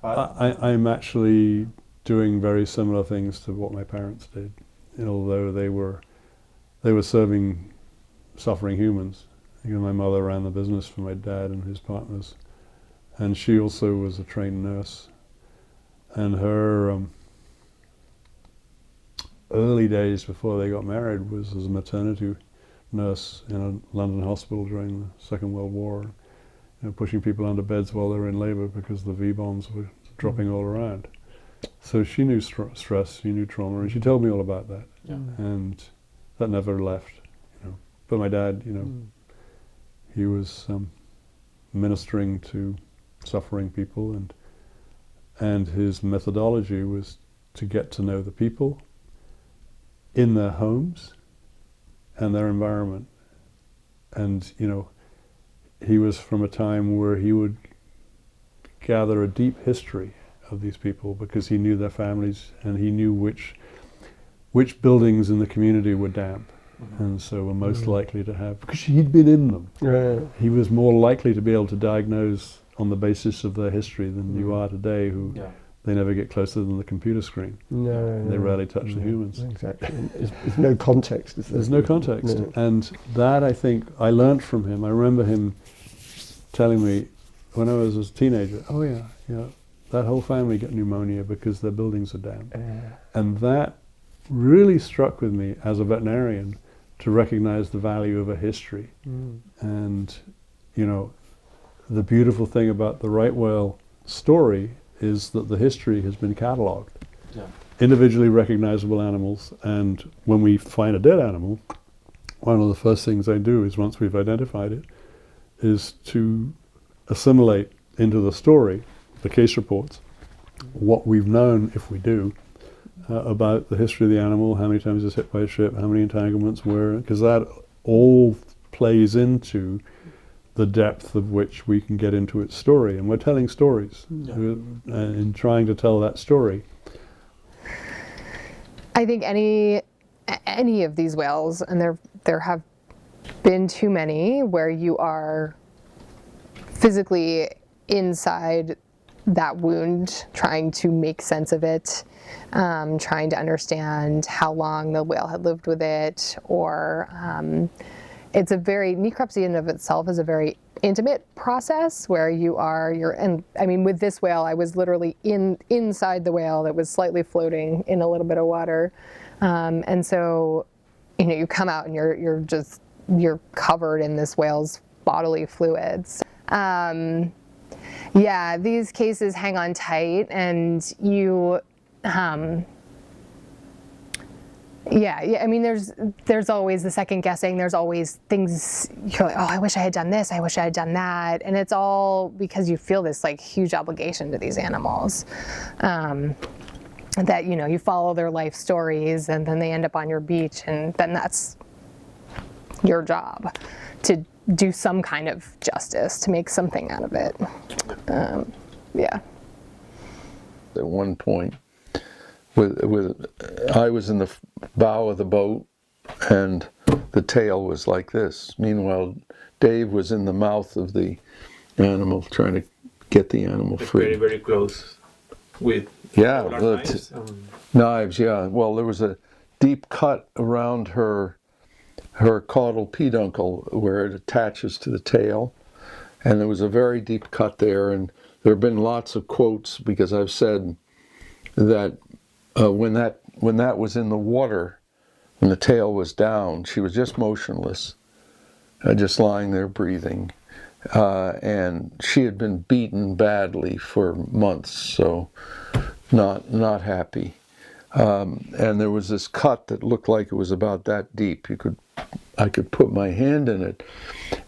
I'm actually doing very similar things to what my parents did, although they were serving suffering humans. My mother ran the business for my dad and his partners, and she also was a trained nurse. And her early days before they got married was as a maternity nurse in a London hospital during the Second World War, pushing people under beds while they were in labor because the V-bombs were dropping all around. So she knew stress, she knew trauma, and she told me all about that. Yeah. And that never left. But my dad, he was ministering to suffering people, and his methodology was to get to know the people in their homes and their environment. And he was from a time where he would gather a deep history of these people because he knew their families and he knew which buildings in the community were damp, and so were most likely to have, because he'd been in them. Right. He was more likely to be able to diagnose on the basis of their history than you are today, who they never get closer than the computer screen. No, they rarely touch the humans. Exactly. There's no context. There's no context. No. And that, I think, I learned from him. I remember him telling me when I was a teenager, oh yeah, that whole family got pneumonia because their buildings are damp. And that really struck with me as a veterinarian, to recognize the value of a history. And the beautiful thing about the right whale story is that the history has been cataloged. Individually recognizable animals, and when we find a dead animal, one of the first things I do is, once we've identified it, is to assimilate into the story, the case reports, what we've known, if we do, about the history of the animal, how many times it's hit by a ship, how many entanglements were, because that all plays into the depth of which we can get into its story. And we're telling stories, in trying to tell that story. I think any of these whales, and there have been too many, where you are physically inside that wound, trying to make sense of it, trying to understand how long the whale had lived with it, or it's a very, necropsy in and of itself is a very intimate process where and I mean, with this whale, I was literally inside the whale that was slightly floating in a little bit of water, and so you come out and you're covered in this whale's bodily fluids. Yeah, these cases hang on tight, and you, I mean, there's always the second guessing. There's always things you're like, oh, I wish I had done this. I wish I had done that. And it's all because you feel this like huge obligation to these animals, that, you follow their life stories, and then they end up on your beach, and then that's your job to do some kind of justice, to make something out of it. At one point, I was in the bow of the boat, and the tail was like this. Meanwhile, Dave was in the mouth of the animal, trying to get the animal free. Very, very close with knives. Knives, yeah. Well, there was a deep cut around her caudal peduncle where it attaches to the tail, and there was a very deep cut there, and there have been lots of quotes, because I've said that when that was in the water, when the tail was down, she was just motionless, just lying there breathing, and she had been beaten badly for months, so not happy. And there was this cut that looked like it was about that deep. I could put my hand in it,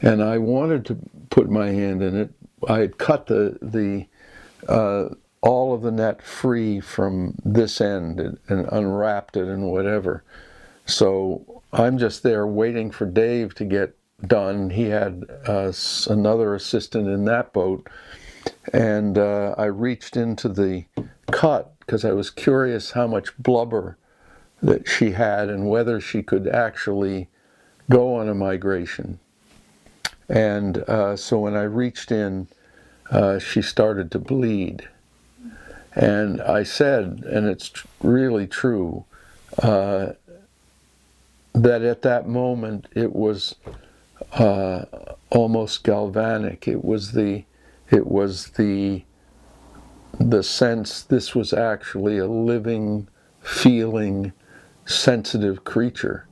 and I wanted to put my hand in it. I had cut the all of the net free from this end and unwrapped it and whatever. So I'm just there waiting for Dave to get done. He had another assistant in that boat, and I reached into the cut because I was curious how much blubber that she had and whether she could actually go on a migration. And so when I reached in, she started to bleed. And I said, and it's really true, that at that moment it was almost galvanic. It was the sense this was actually a living, feeling, sensitive creature.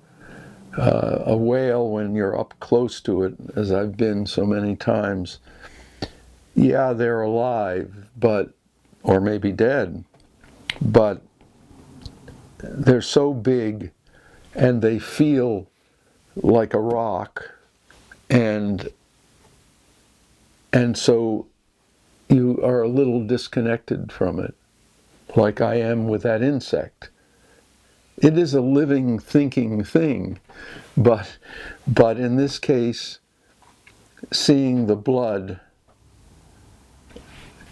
A whale, when you're up close to it, as I've been so many times, yeah, they're alive, or maybe dead, but they're so big and they feel like a rock, and so you are a little disconnected from it, like I am with that insect. It is a living, thinking thing, but in this case, seeing the blood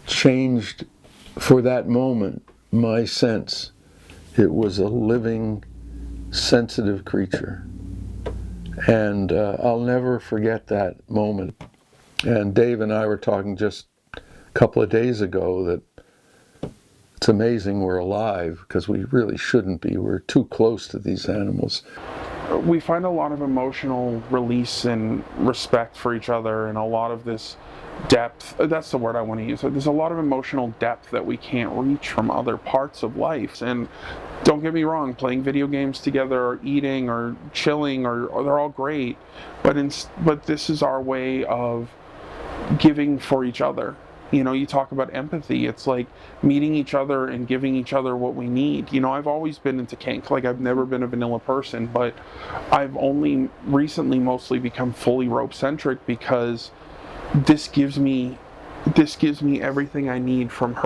changed for that moment my sense. It was a living, sensitive creature. And I'll never forget that moment. And Dave and I were talking just a couple of days ago that it's amazing we're alive, because we really shouldn't be. We're too close to these animals. We find a lot of emotional release and respect for each other, and a lot of this depth, that's the word I want to use. There's a lot of emotional depth that we can't reach from other parts of life. And don't get me wrong, playing video games together or eating or chilling, or they're all great, but this is our way of giving for each other. You know, you talk about empathy. It's like meeting each other and giving each other what we need. You know, I've always been into kink. Like, I've never been a vanilla person, but I've only recently mostly become fully rope-centric, because this gives me everything I need from her.